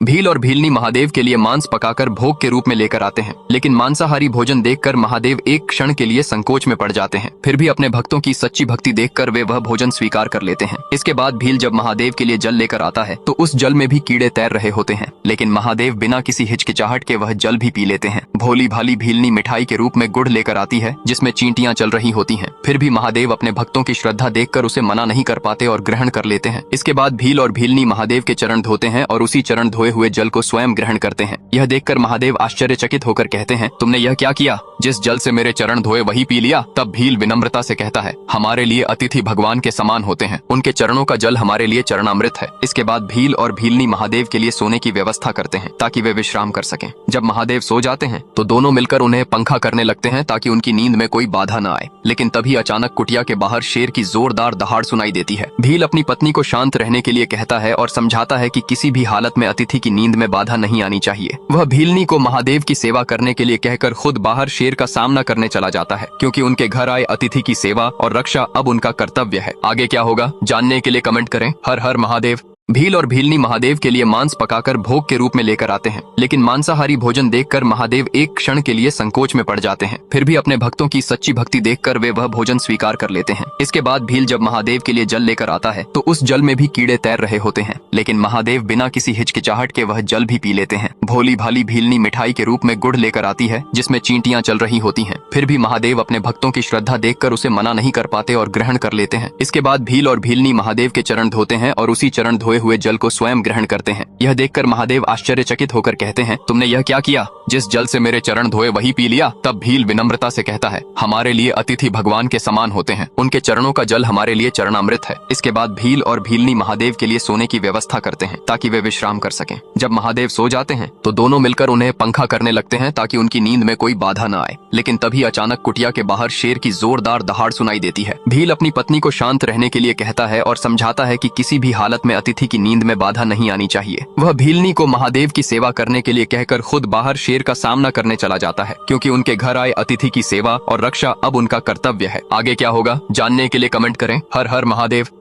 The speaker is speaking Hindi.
भील और भीलनी महादेव के लिए मांस पकाकर भोग के रूप में लेकर आते हैं, लेकिन मांसाहारी भोजन देखकर महादेव एक क्षण के लिए संकोच में पड़ जाते हैं। फिर भी अपने भक्तों की सच्ची भक्ति देखकर वे वह भोजन स्वीकार कर लेते हैं। इसके बाद भील जब महादेव के लिए जल लेकर आता है तो उस जल में भी कीड़े तैर रहे होते हैं, लेकिन महादेव बिना किसी हिचकिचाहट के वह जल भी पी लेते हैं। भोली भाली भीलनी मिठाई के रूप में गुड़ लेकर आती है जिसमें चींटियां चल रही होती हैं। फिर भी महादेव अपने भक्तों की श्रद्धा देखकर उसे मना नहीं कर पाते और ग्रहण कर लेते हैं। इसके बाद भील और भीलनी महादेव के चरण धोते हैं और उसी चरण धोए हुए जल को स्वयं ग्रहण करते हैं। यह देखकर महादेव आश्चर्यचकित होकर कहते हैं, तुमने यह क्या किया? जिस जल से मेरे चरण धोए वही पी लिया? तब भील विनम्रता से कहता है, हमारे लिए अतिथि भगवान के समान होते हैं, उनके चरणों का जल हमारे लिए चरणामृत है। इसके बाद भील और भीलनी महादेव के लिए सोने की व्यवस्था करते हैं ताकि वे विश्राम कर सकें। जब महादेव सो जाते हैं तो दोनों मिलकर उन्हें पंखा करने लगते हैं ताकि उनकी नींद में कोई बाधा न आए। लेकिन तभी अचानक कुटिया के बाहर शेर की जोरदार दहाड़ सुनाई देती है। भील अपनी पत्नी को शांत रहने के लिए कहता है और समझाता है कि किसी भी हालत में अतिथि की नींद में बाधा नहीं आनी चाहिए। वह भीलनी को महादेव की सेवा करने के लिए कहकर खुद बाहर शेर का सामना करने चला जाता है, क्योंकि उनके घर आए अतिथि की सेवा और रक्षा अब उनका कर्तव्य है। आगे क्या होगा जानने के लिए कमेंट करें। हर हर महादेव। भील और भीलनी महादेव के लिए मांस पकाकर भोग के रूप में लेकर आते हैं, लेकिन मांसाहारी भोजन देखकर महादेव एक क्षण के लिए संकोच में पड़ जाते हैं। फिर भी अपने भक्तों की सच्ची भक्ति देखकर वे वह भोजन स्वीकार कर लेते हैं। इसके बाद भील जब महादेव के लिए जल लेकर आता है तो उस जल में भी कीड़े तैर रहे होते हैं, लेकिन महादेव बिना किसी हिचकिचाहट के वह जल भी पी लेते हैं। भोली भाली भीलनी मिठाई के रूप में गुड़ लेकर आती है जिसमें चींटियां चल रही होती हैं। फिर भी महादेव अपने भक्तों की श्रद्धा देखकर उसे मना नहीं कर पाते और ग्रहण कर लेते हैं। इसके बाद भील और भीलनी महादेव के चरण धोते हैं और उसी चरण धोए हुए जल को स्वयं ग्रहण करते हैं। यह देखकर महादेव आश्चर्यचकित होकर कहते हैं, तुमने यह क्या किया? जिस जल से मेरे चरण धोए वही पी लिया? तब भील विनम्रता से कहता है, हमारे लिए अतिथि भगवान के समान होते हैं, उनके चरणों का जल हमारे लिए चरणामृत है। इसके बाद भील और भीलनी महादेव के लिए सोने की व्यवस्था करते हैं ताकि वे विश्राम कर सकें। जब महादेव सो जाते हैं तो दोनों मिलकर उन्हें पंखा करने लगते हैं ताकि उनकी नींद में कोई बाधा न आए। लेकिन तभी अचानक कुटिया के बाहर शेर की जोरदार दहाड़ सुनाई देती है। भील अपनी पत्नी को शांत रहने के लिए कहता है और समझाता है कि किसी भी हालत में अतिथि की नींद में बाधा नहीं आनी चाहिए। वह भीलनी को महादेव की सेवा करने के लिए कहकर खुद बाहर शेर का सामना करने चला जाता है, क्योंकि उनके घर आए अतिथि की सेवा और रक्षा अब उनका कर्तव्य है। आगे क्या होगा जानने के लिए कमेंट करें। हर हर महादेव।